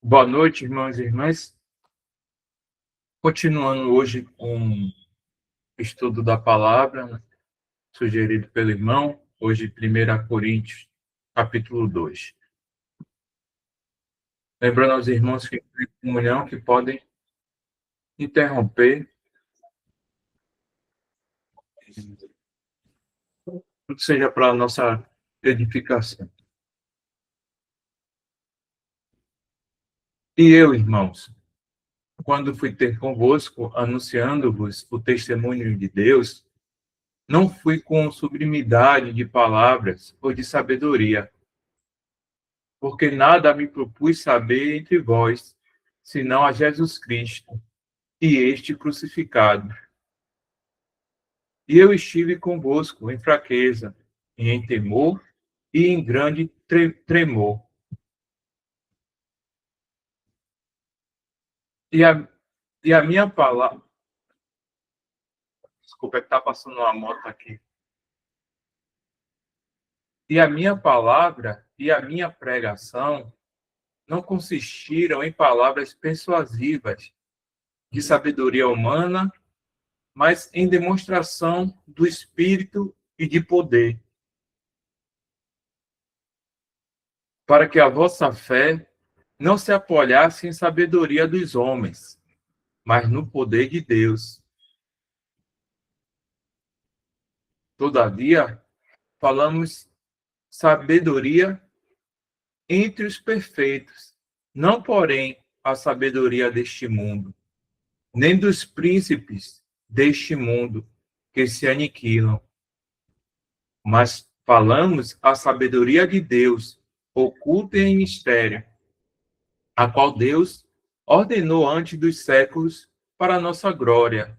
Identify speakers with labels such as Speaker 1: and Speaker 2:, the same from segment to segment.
Speaker 1: Boa noite, irmãos e irmãs. Continuando hoje com o estudo da palavra, né, sugerido pelo irmão, hoje 1 Coríntios, capítulo 2. Lembrando aos irmãos que têm comunhão que podem interromper, tudo seja para a nossa edificação. E eu, irmãos, quando fui ter convosco, anunciando-vos o testemunho de Deus, não fui com sublimidade de palavras ou de sabedoria, porque nada me propus saber entre vós, senão a Jesus Cristo e este crucificado. E eu estive convosco em fraqueza, e em temor e em grande tremor. E a, e a minha palavra... Desculpa, é que está passando uma moto aqui. E a minha palavra e a minha pregação não consistiram em palavras persuasivas de sabedoria humana, mas em demonstração do Espírito e de poder, para que a vossa fé não se apoiasse em sabedoria dos homens, mas no poder de Deus. Todavia, falamos sabedoria entre os perfeitos, não, porém, a sabedoria deste mundo, nem dos príncipes deste mundo que se aniquilam, mas falamos a sabedoria de Deus, oculta em mistério, a qual Deus ordenou antes dos séculos para a nossa glória,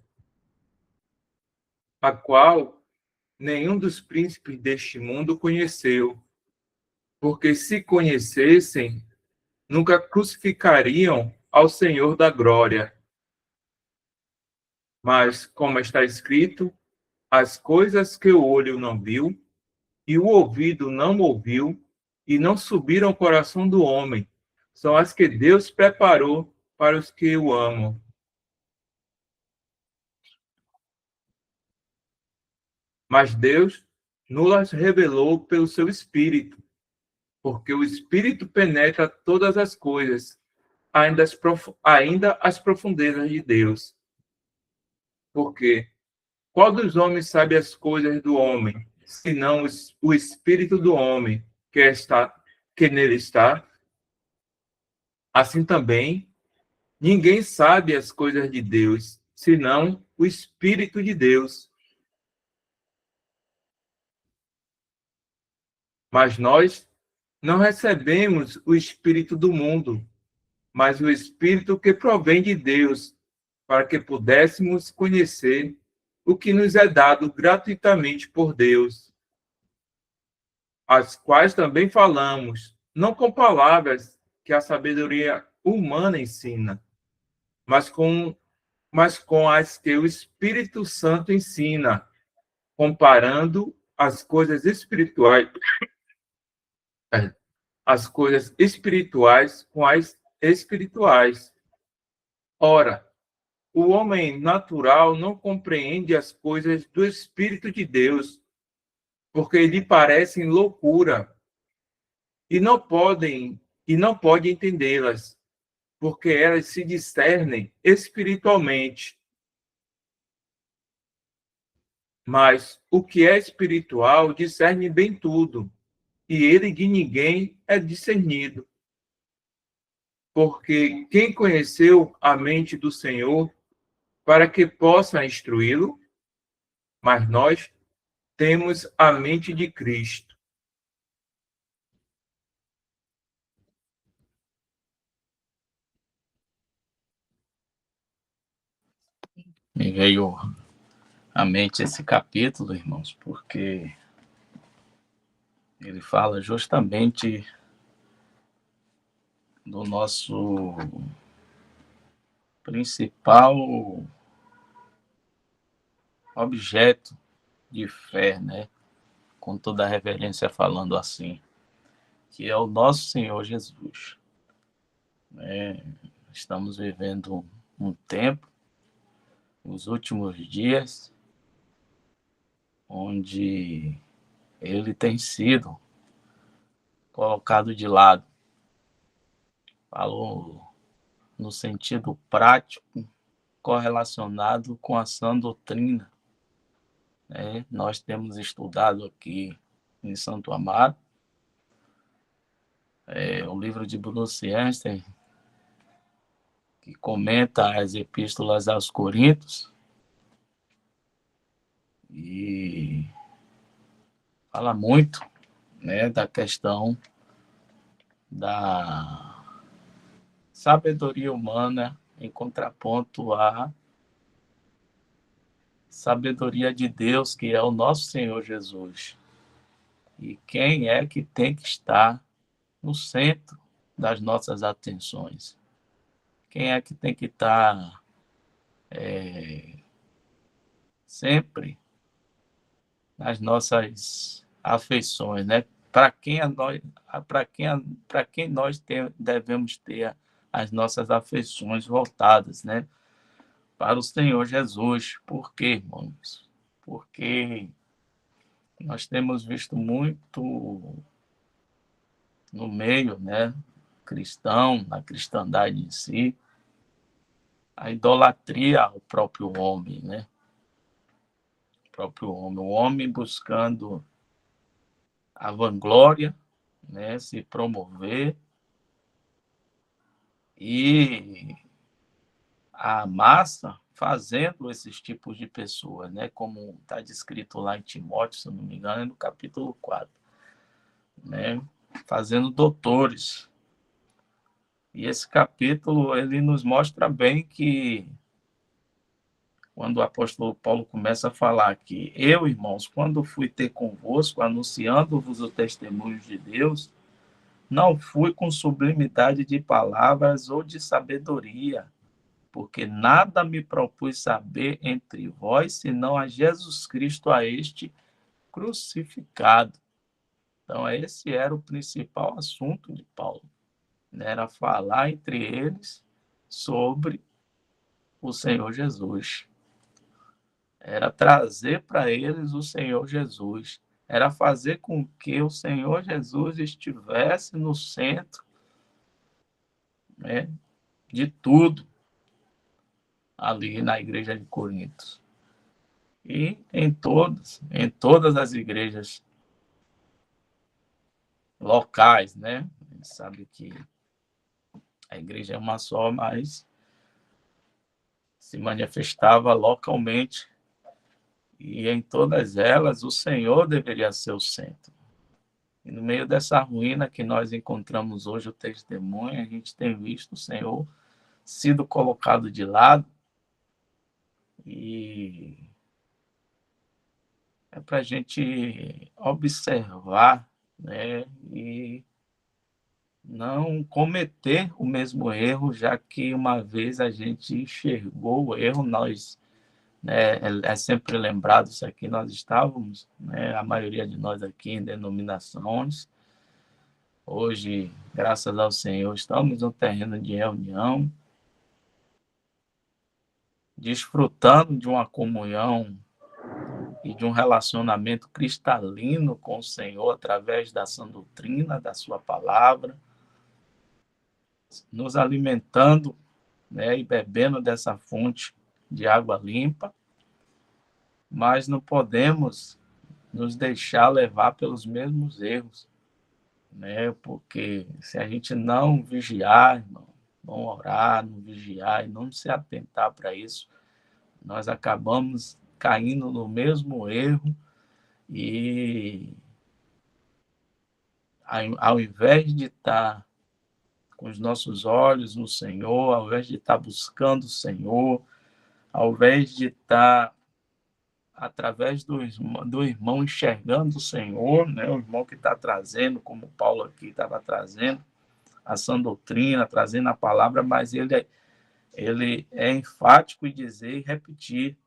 Speaker 1: a qual nenhum dos príncipes deste mundo conheceu, porque se conhecessem, nunca crucificariam ao Senhor da glória. Mas, como está escrito, as coisas que o olho não viu, e o ouvido não ouviu, e não subiram ao coração do homem, são as que Deus preparou para os que o amam. Mas Deus nos revelou pelo seu Espírito, porque o Espírito penetra todas as coisas, ainda as profundezas de Deus. Porque qual dos homens sabe as coisas do homem, senão o Espírito do homem que nele está? Assim também, ninguém sabe as coisas de Deus, senão o Espírito de Deus. Mas nós não recebemos o Espírito do mundo, mas o Espírito que provém de Deus, para que pudéssemos conhecer o que nos é dado gratuitamente por Deus, as quais também falamos, não com palavras que a sabedoria humana ensina, mas com as que o Espírito Santo ensina, comparando as coisas espirituais com as espirituais. Ora, o homem natural não compreende as coisas do Espírito de Deus, porque lhe parecem loucura, e não pode entendê-las, porque elas se discernem espiritualmente. Mas o que é espiritual discerne bem tudo, e ele de ninguém é discernido. Porque quem conheceu a mente do Senhor para que possa instruí-lo? Mas nós temos a mente de Cristo.
Speaker 2: Me veio à mente esse capítulo, irmãos, porque ele fala justamente do nosso principal objeto de fé, né? Com toda a reverência falando assim, que é o nosso Senhor Jesus. né? Estamos vivendo um tempo, os últimos dias, onde ele tem sido colocado de lado. Falo no sentido prático, correlacionado com a sã doutrina, né? Nós temos estudado aqui em Santo Amaro o livro de Bruce Einstein, que comenta as epístolas aos Coríntios, e fala muito, né, da questão da sabedoria humana em contraponto à sabedoria de Deus, que é o nosso Senhor Jesus. E quem é que tem que estar no centro das nossas atenções? Quem é que tem que estar sempre nas nossas afeições, né? Para quem nós, para quem nós devemos ter as nossas afeições voltadas, né? Para o Senhor Jesus. Por quê, irmãos? Porque nós temos visto muito no meio, né, cristão, na cristandade em si, a idolatria ao próprio homem, né? O homem buscando a vanglória, né, se promover, e a massa fazendo esses tipos de pessoas, né, como está descrito lá em Timóteo, se não me engano, no capítulo 4, né, fazendo doutores. E esse capítulo ele nos mostra bem que quando o apóstolo Paulo começa a falar que eu, irmãos, quando fui ter convosco, anunciando-vos o testemunho de Deus, não fui com sublimidade de palavras ou de sabedoria, porque nada me propus saber entre vós, senão a Jesus Cristo, a este crucificado. Então, esse era o principal assunto de Paulo, né? Era falar entre eles sobre o Senhor Jesus. Era trazer para eles o Senhor Jesus. Era fazer com que o Senhor Jesus estivesse no centro, né, de tudo ali na igreja de Corinto. E em todas as igrejas locais, né? A gente sabe que a igreja é uma só, mas se manifestava localmente, e em todas elas o Senhor deveria ser o centro. E no meio dessa ruína que nós encontramos hoje, o testemunho, a gente tem visto o Senhor sido colocado de lado, e é para a gente observar, né, e não cometer o mesmo erro, já que uma vez a gente enxergou o erro, nós, né, é sempre lembrado isso aqui, nós estávamos, né, a maioria de nós aqui em denominações. Hoje, graças ao Senhor, estamos no terreno de reunião, desfrutando de uma comunhão e de um relacionamento cristalino com o Senhor através da sã doutrina, da sua palavra, nos alimentando, né, e bebendo dessa fonte de água limpa, mas não podemos nos deixar levar pelos mesmos erros, né? Porque se a gente não vigiar, irmão, não orar, não vigiar e não se atentar para isso, nós acabamos caindo no mesmo erro, e ao invés de estar com os nossos olhos no Senhor, ao invés de estar buscando o Senhor, ao invés de estar através do irmão enxergando o Senhor, né? O irmão que está trazendo, como Paulo aqui estava trazendo, a sã doutrina, trazendo a palavra, mas ele é enfático em dizer e repetir,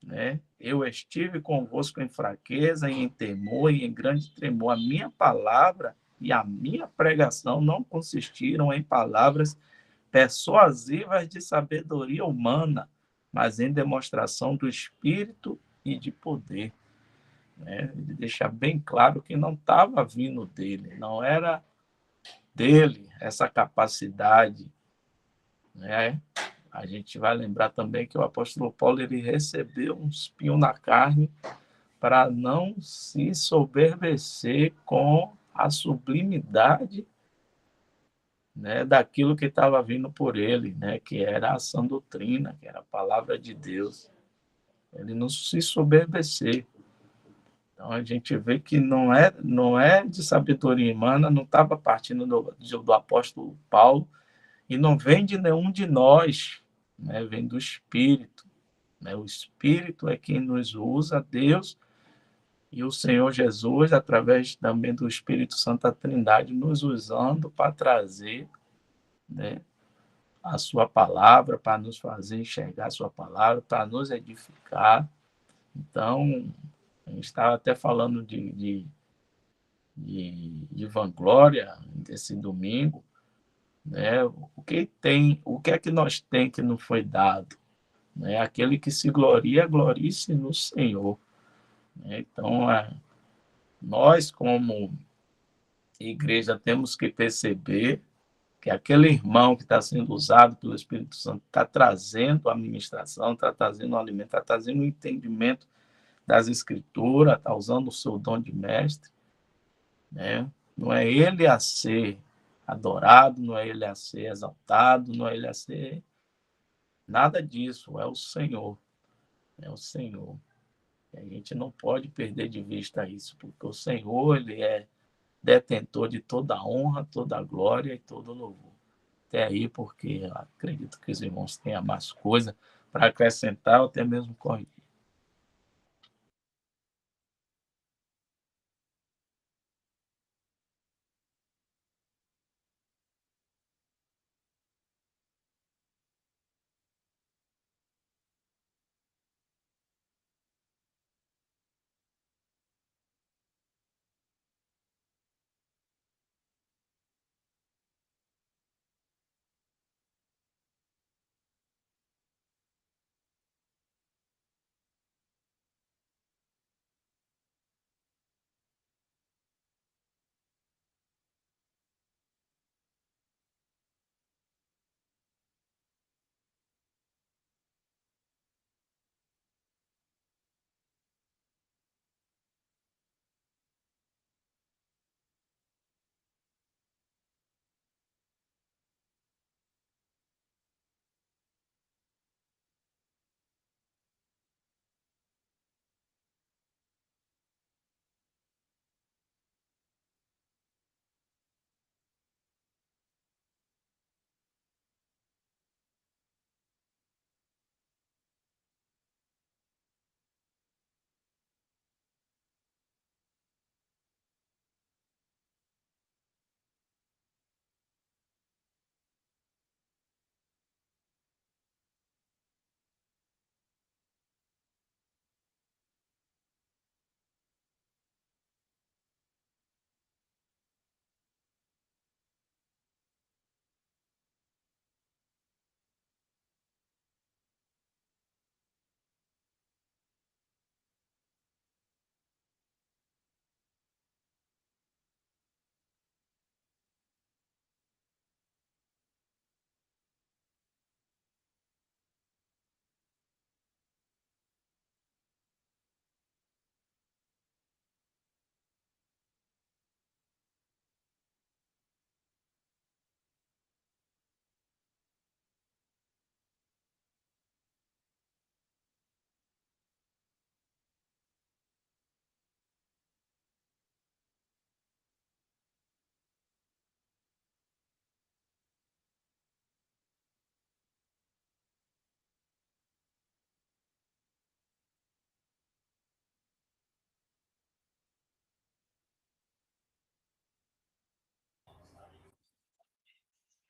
Speaker 2: né? Eu estive convosco em fraqueza, e em temor, e em grande tremor. A minha palavra e a minha pregação não consistiram em palavras persuasivas de sabedoria humana, mas em demonstração do Espírito e de poder. Né? Ele deixa bem claro que não estava vindo dele, não era dele essa capacidade. Né? A gente vai lembrar também que o apóstolo Paulo ele recebeu um espinho na carne para não se soberbecer com a sublimidade, né, daquilo que estava vindo por ele, né, que era a sã doutrina, que era a palavra de Deus. Ele não se soberbecer. Então a gente vê que não é de sabedoria humana, não estava partindo do apóstolo Paulo e não vem de nenhum de nós, né, vem do Espírito. Né? O Espírito é quem nos usa, Deus e o Senhor Jesus, através também do Espírito Santo, a Trindade, nos usando para trazer, né, a sua palavra, para nos fazer enxergar a sua palavra, para nos edificar. Então, a gente estava até falando de vanglória desse domingo, né? O que é que nós tem que não foi dado? Né? Aquele que se gloria, glorie-se no Senhor. Né? Então, nós, como igreja, temos que perceber que aquele irmão que está sendo usado pelo Espírito Santo está trazendo a ministração, está trazendo o alimento, está trazendo o entendimento das Escrituras, está usando o seu dom de mestre. Né? Não é ele a ser adorado, não é ele a ser exaltado, não é ele a ser nada disso, é o Senhor. É o Senhor. E a gente não pode perder de vista isso, porque o Senhor ele é detentor de toda a honra, toda a glória e todo o louvor. Até aí, porque eu acredito que os irmãos tenham mais coisa para acrescentar ou até mesmo corrigir.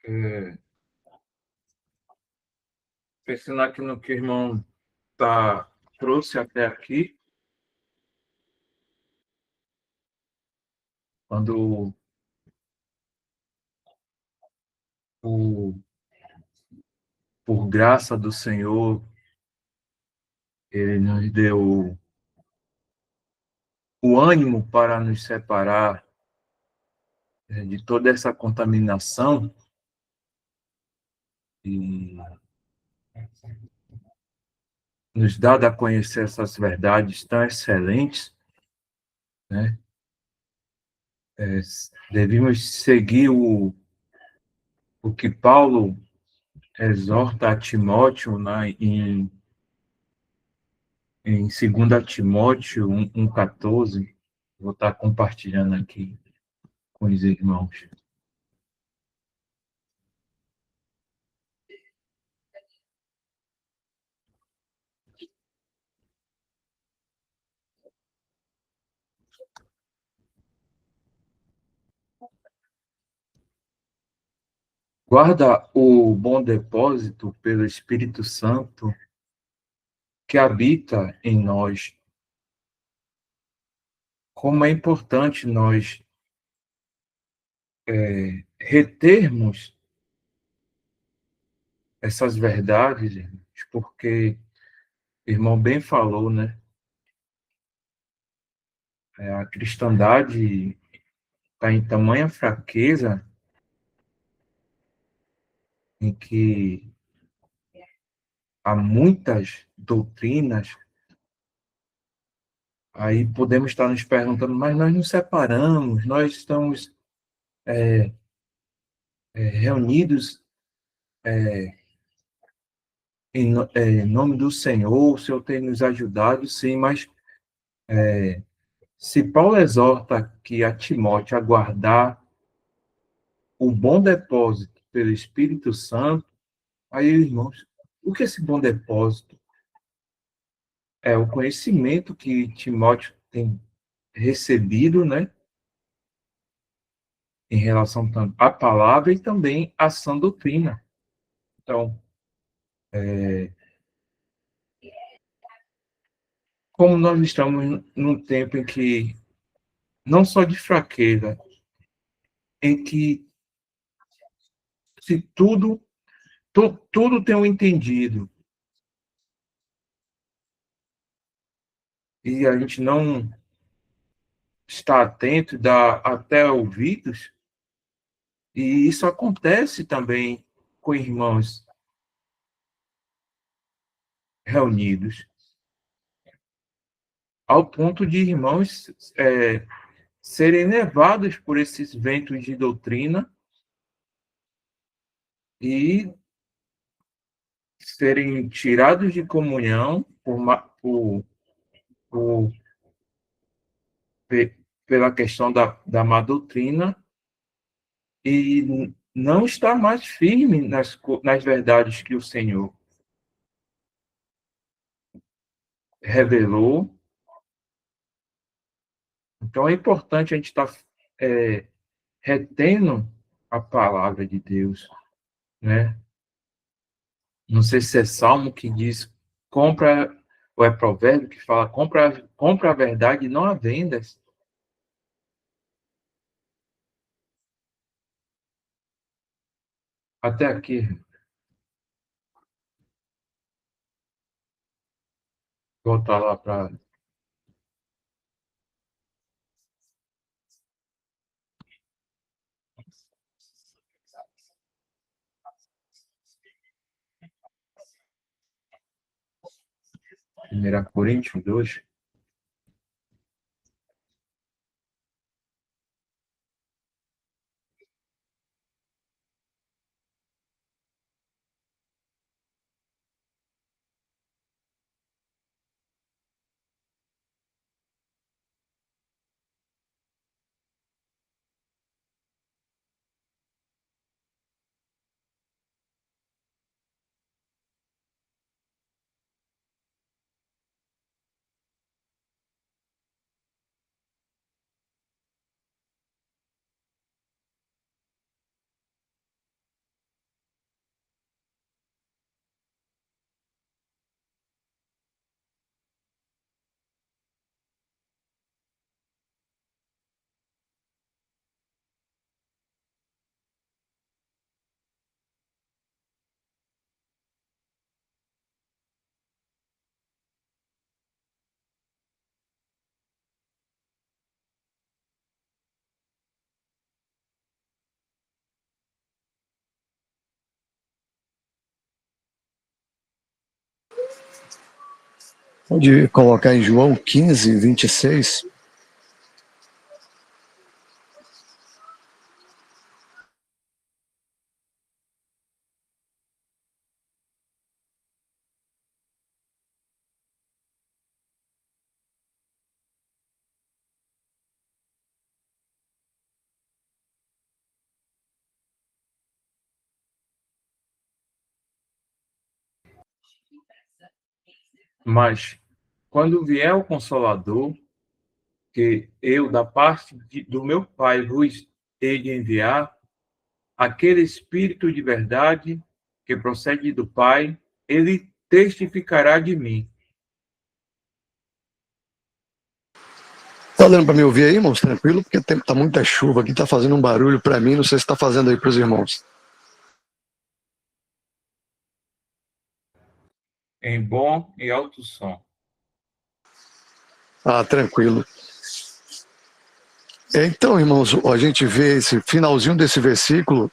Speaker 1: É, pensando aqui no que o irmão tá, trouxe até aqui, quando por, por graça do Senhor, Ele nos deu o ânimo para nos separar de toda essa contaminação e nos dá a conhecer essas verdades tão excelentes, né? Devemos seguir o que Paulo exorta a Timóteo em 2 Timóteo 1,14. Vou estar compartilhando aqui com os irmãos. Guarda o bom depósito pelo Espírito Santo que habita em nós. Como é importante nós retermos essas verdades, irmãos, porque o irmão bem falou, né? A cristandade está em tamanha fraqueza em que há muitas doutrinas, aí podemos estar nos perguntando, mas nós nos separamos, nós estamos reunidos em nome do Senhor, o Senhor tem nos ajudado, sim, mas se Paulo exorta aqui a Timóteo a guardar o bom depósito pelo Espírito Santo, aí, irmãos, o que é esse bom depósito? É o conhecimento que Timóteo tem recebido, né, em relação à palavra e também à sã doutrina. Então, como nós estamos num tempo em que, não só de fraqueza, em que se tudo tem um entendido, e a gente não está atento, dá até ouvidos, e isso acontece também com irmãos reunidos, ao ponto de irmãos serem levados por esses ventos de doutrina e serem tirados de comunhão por, pela questão da má doutrina e não estar mais firme nas verdades que o Senhor revelou. Então é importante a gente estar retendo a palavra de Deus, né? Não sei se é Salmo que diz, compra, ou é provérbio que fala, compra a verdade e não a vendas. Até aqui, voltar lá para 1 Coríntios 2.
Speaker 3: Pode colocar em João 15, 26.
Speaker 1: Mas, quando vier o Consolador, que eu, da parte do meu Pai, vos hei de enviar, aquele Espírito de verdade que procede do Pai, ele testificará de mim.
Speaker 3: Tá dando para me ouvir aí, irmãos? Tranquilo? Porque tá muita chuva aqui, tá fazendo um barulho para mim, não sei se tá fazendo aí para os irmãos.
Speaker 1: Em bom e alto som.
Speaker 3: Ah, tranquilo. Então, irmãos, a gente vê esse finalzinho desse versículo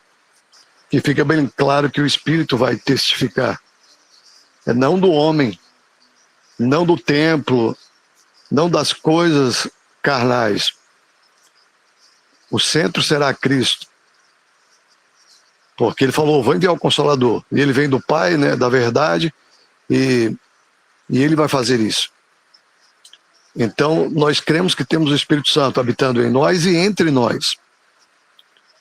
Speaker 3: que fica bem claro que o Espírito vai testificar. É não do homem, não do templo, não das coisas carnais. O centro será Cristo. Porque ele falou, vou enviar o Consolador. E ele vem do Pai, né, da verdade, e ele vai fazer isso. Então, nós cremos que temos o Espírito Santo habitando em nós e entre nós.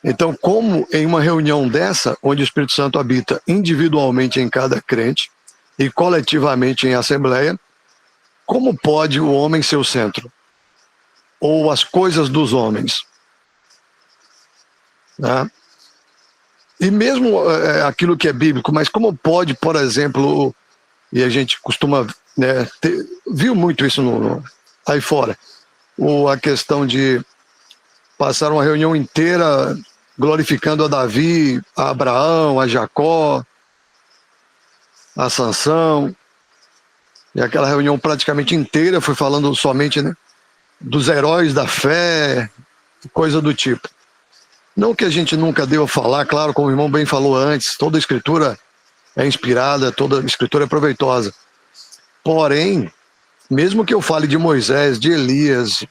Speaker 3: Então, como em uma reunião dessa, onde o Espírito Santo habita individualmente em cada crente e coletivamente em assembleia, como pode o homem ser o centro? Ou as coisas dos homens? Né? E mesmo aquilo que é bíblico, mas como pode, por exemplo, e a gente costuma, né, viu muito isso aí fora, a questão de passar uma reunião inteira glorificando a Davi, a Abraão, a Jacó, a Sansão, e aquela reunião praticamente inteira foi falando somente, né, dos heróis da fé, coisa do tipo. Não que a gente nunca deva falar, claro, como o irmão bem falou antes, toda escritura é inspirada, toda escritura é proveitosa. Porém, mesmo que eu fale de Moisés, de Elias,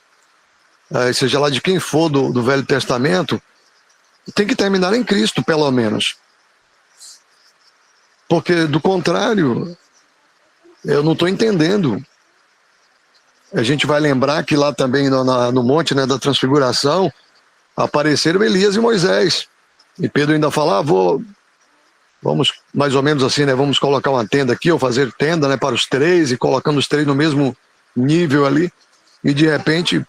Speaker 3: seja lá de quem for do Velho Testamento, tem que terminar em Cristo, pelo menos. Porque, do contrário, eu não estou entendendo. A gente vai lembrar que lá também no monte, né, da Transfiguração, apareceram Elias e Moisés. E Pedro ainda fala, vamos mais ou menos assim, né, vamos colocar uma tenda aqui, ou fazer tenda, né, para os três, e colocando os três no mesmo nível ali. E de repente,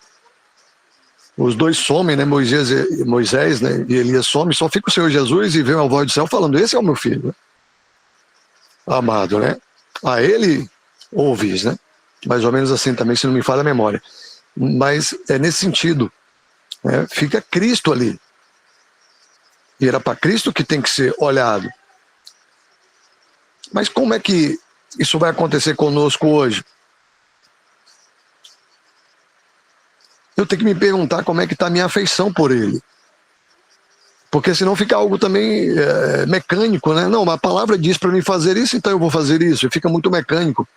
Speaker 3: os dois somem, né, Moisés, né, e Elias somem, só fica o Senhor Jesus e vem uma voz do céu falando, esse é o meu filho, né? Amado, né? A ele ouvis, né? Mais ou menos assim também, se não me falha a memória. Mas é nesse sentido, né? Fica Cristo ali. E era para Cristo que tem que ser olhado. Mas como é que isso vai acontecer conosco hoje? Eu tenho que me perguntar como é que está a minha afeição por ele. Porque senão fica algo também mecânico, né? Não, a palavra diz para mim fazer isso, então eu vou fazer isso. Fica muito mecânico.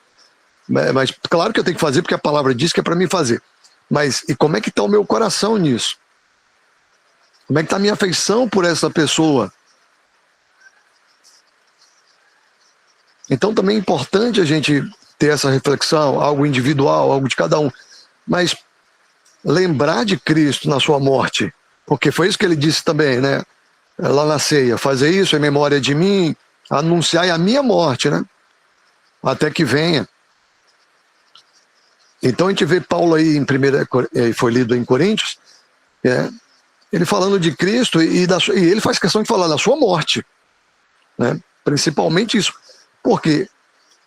Speaker 3: Mas claro que eu tenho que fazer porque a palavra diz que é para mim fazer. Mas e como é que está o meu coração nisso? Como é que está a minha afeição por essa pessoa? Então também é importante a gente ter essa reflexão, algo individual, algo de cada um. Mas lembrar de Cristo na sua morte, porque foi isso que ele disse também, né? Lá na ceia, fazer isso em memória de mim, anunciar a minha morte, né? Até que venha. Então a gente vê Paulo aí foi lido em Coríntios, ele falando de Cristo e ele faz questão de falar da sua morte, né? Principalmente isso, porque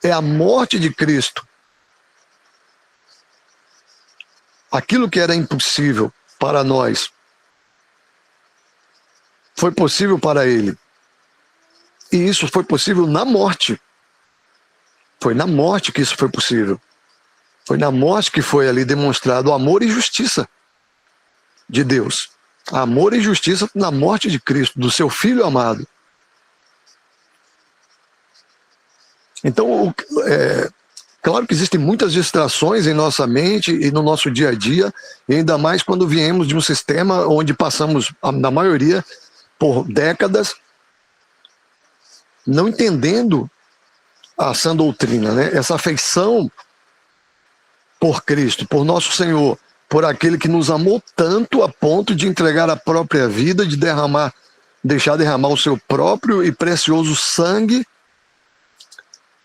Speaker 3: é a morte de Cristo. Aquilo que era impossível para nós foi possível para ele. E isso foi possível na morte. Foi na morte que isso foi possível. Foi na morte que foi ali demonstrado o amor e justiça de Deus. Amor e justiça na morte de Cristo, do seu Filho amado. Então, claro que existem muitas distrações em nossa mente e no nosso dia a dia, e ainda mais quando viemos de um sistema onde passamos, na maioria, por décadas, não entendendo a sã doutrina, né? Essa afeição por Cristo, por nosso Senhor, por aquele que nos amou tanto a ponto de entregar a própria vida, de deixar derramar o seu próprio e precioso sangue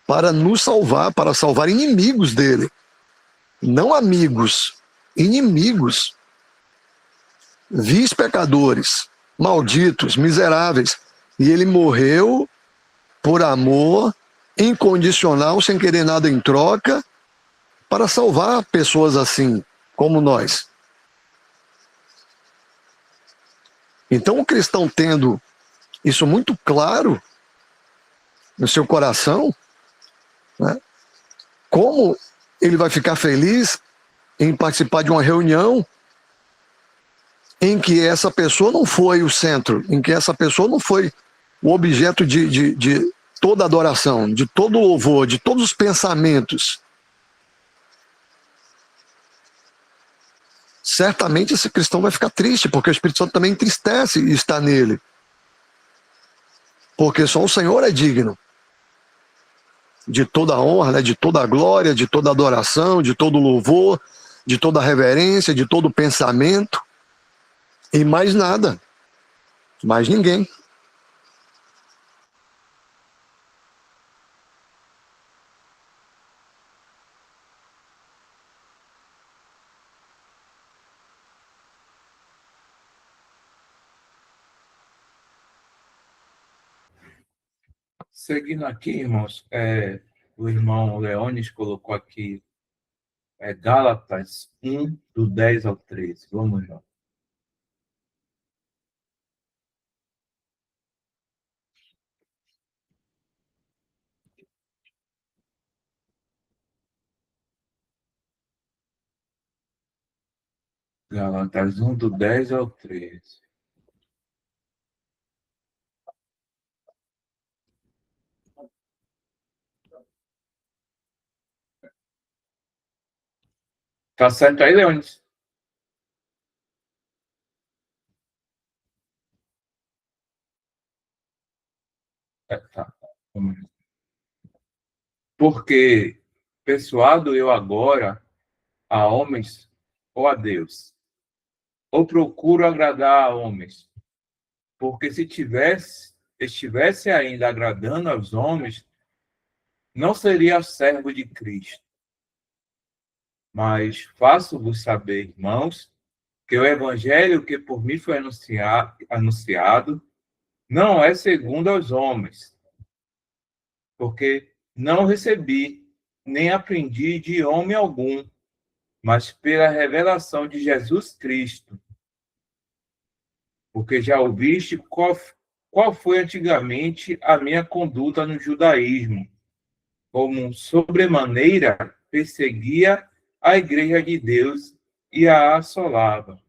Speaker 3: para nos salvar, para salvar inimigos dele. Não amigos, inimigos, vis pecadores, malditos, miseráveis. E ele morreu por amor incondicional, sem querer nada em troca, para salvar pessoas assim, como nós. Então, o cristão tendo isso muito claro no seu coração, né, como ele vai ficar feliz em participar de uma reunião em que essa pessoa não foi o centro, em que essa pessoa não foi o objeto de toda adoração, de todo louvor, de todos os pensamentos. Certamente esse cristão vai ficar triste, porque o Espírito Santo também entristece e está nele. Porque só o Senhor é digno de toda a honra, né, de toda a glória, de toda a adoração, de todo o louvor, de toda a reverência, de todo o pensamento. E mais nada, mais ninguém.
Speaker 1: Seguindo aqui, irmãos, o irmão Leones colocou aqui Gálatas 1, do 10 ao 13. Vamos lá. Gálatas 1, do 10 ao 13. Tá certo aí, Leones? Tá. Vamos lá. Porque persuado eu agora a homens ou a Deus, ou procuro agradar a homens, porque se estivesse ainda agradando aos homens, não seria servo de Cristo. Mas faço-vos saber, irmãos, que o evangelho que por mim foi anunciado não é segundo aos homens, porque não recebi, nem aprendi de homem algum, mas pela revelação de Jesus Cristo. Porque já ouviste qual foi antigamente a minha conduta no judaísmo, como sobremaneira perseguia a igreja de Deus e a assolava.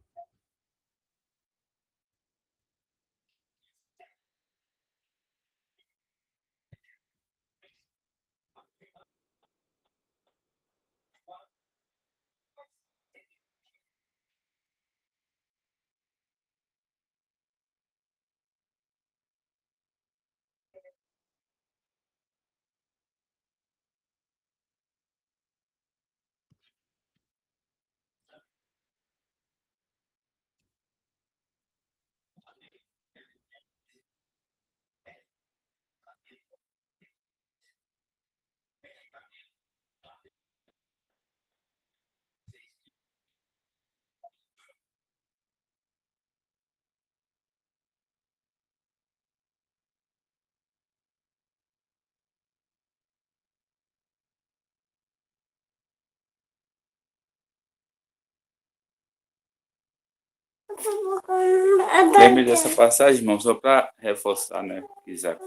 Speaker 2: Lembre dessa passagem, irmão, só para reforçar, né? Isaac.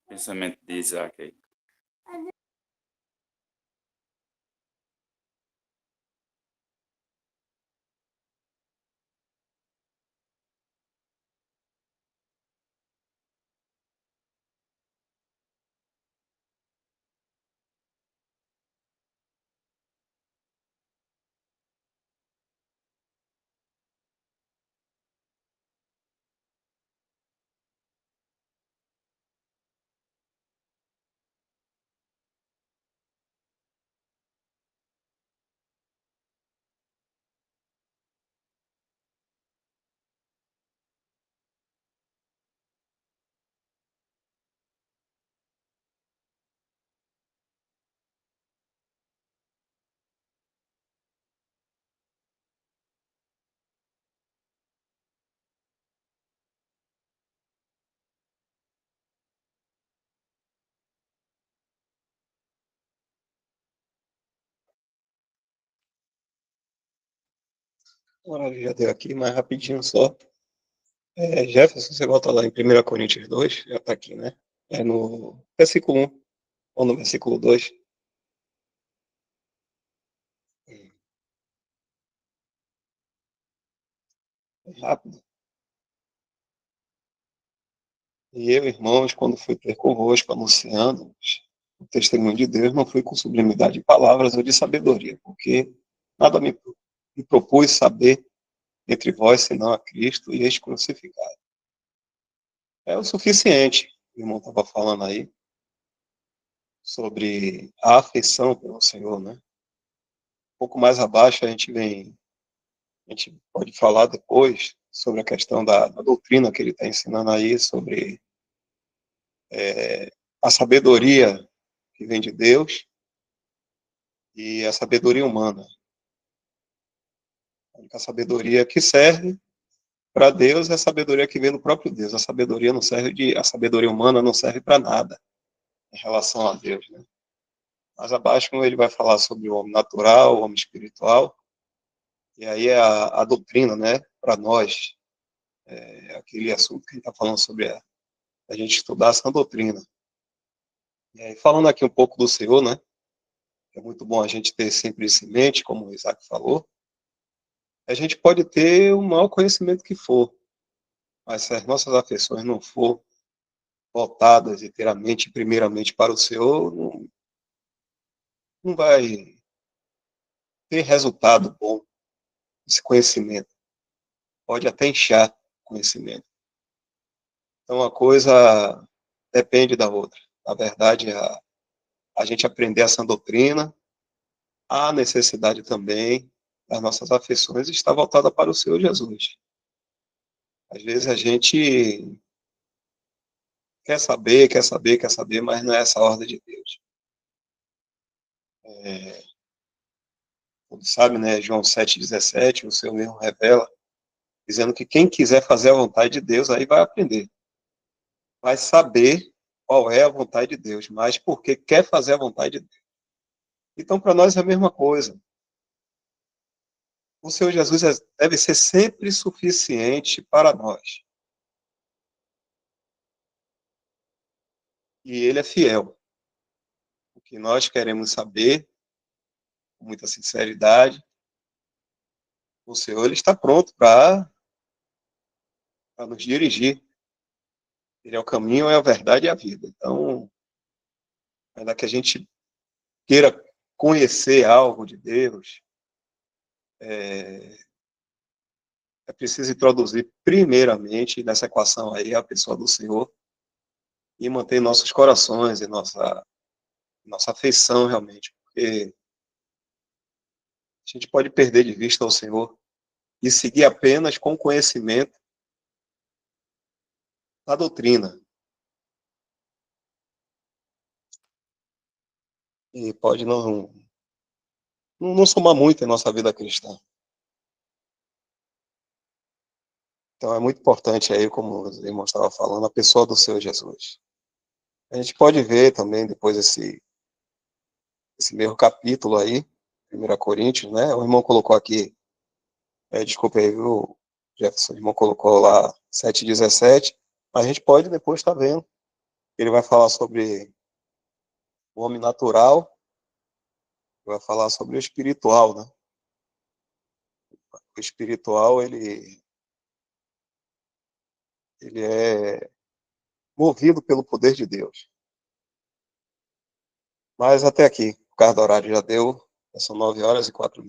Speaker 2: Pensamento de Isaac aí.
Speaker 4: horário já deu aqui, mas rapidinho só. Jefferson, você volta lá em 1 Coríntios 2, já está aqui, né? É no versículo 1 ou no versículo 2. Rápido. E eu, irmãos, quando fui ter convosco, anunciando o testemunho de Deus, não fui com sublimidade de palavras ou de sabedoria, porque nada me propus saber entre vós, senão a Cristo e este crucificado. É o suficiente, o irmão estava falando aí, sobre a afeição pelo Senhor, né? Um pouco mais abaixo a gente pode falar depois sobre a questão da doutrina que ele está ensinando aí, sobre a sabedoria que vem de Deus e a sabedoria humana. A única sabedoria que serve para Deus é a sabedoria que vem do próprio Deus. A sabedoria humana não serve para nada em relação a Deus, né? Mas abaixo ele vai falar sobre o homem natural, o homem espiritual, e aí é a doutrina, né, para nós, aquele assunto que a gente está falando sobre a gente estudar essa doutrina. E aí, falando aqui um pouco do Senhor, né, é muito bom a gente ter sempre isso em mente, como o Isaac falou. A gente pode ter o maior conhecimento que for, mas se as nossas afeições não for voltadas inteiramente, primeiramente para o Senhor, não vai ter resultado bom esse conhecimento. Pode até inchar conhecimento. Então, uma coisa depende da outra. Na verdade, a gente aprender essa doutrina, a necessidade também das nossas afeições está voltada para o Senhor Jesus. Às vezes a gente quer saber, mas não é essa a ordem de Deus. Como sabe, né, João 7,17, o Senhor mesmo revela, dizendo que quem quiser fazer a vontade de Deus, aí vai aprender. Vai saber qual é a vontade de Deus, mas porque quer fazer a vontade de Deus. Então, para nós é a mesma coisa. O Senhor Jesus deve ser sempre suficiente para nós. E Ele é fiel. O que nós queremos saber, com muita sinceridade, o Senhor ele está pronto para nos dirigir. Ele é o caminho, é a verdade e a vida. Então, ainda que a gente queira conhecer algo de Deus, é preciso introduzir primeiramente nessa equação aí a pessoa do Senhor e manter nossos corações e nossa afeição realmente, porque a gente pode perder de vista o Senhor e seguir apenas com conhecimento da doutrina. E pode não somar muito em nossa vida cristã. Então é muito importante aí, como os irmãos estavam falando, a pessoa do Senhor Jesus. A gente pode ver também depois esse mesmo capítulo aí, 1 Coríntios, né? O irmão colocou aqui, desculpa aí, viu, Jefferson, o irmão colocou lá 7,17, a gente pode depois estar vendo. Ele vai falar sobre o homem natural, vai falar sobre o espiritual, né? O espiritual, ele é movido pelo poder de Deus. Mas até aqui, o causa do horário já deu, são 9h04.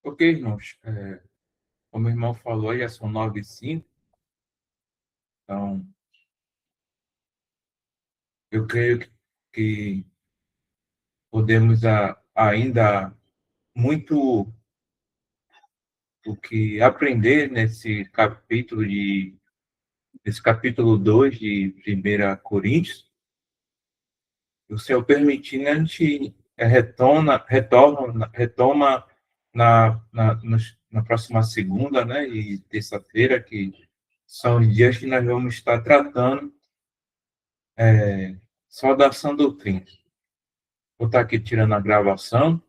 Speaker 1: Ok, irmãos. Como o irmão falou, já são 9h05. Então, eu creio que podemos ainda muito o que aprender nesse capítulo 2 de 1 Coríntios. o Senhor permitindo, a gente retoma na próxima segunda, né, e terça-feira, que são os dias que nós vamos estar tratando só da sã doutrina. Vou estar aqui tirando a gravação.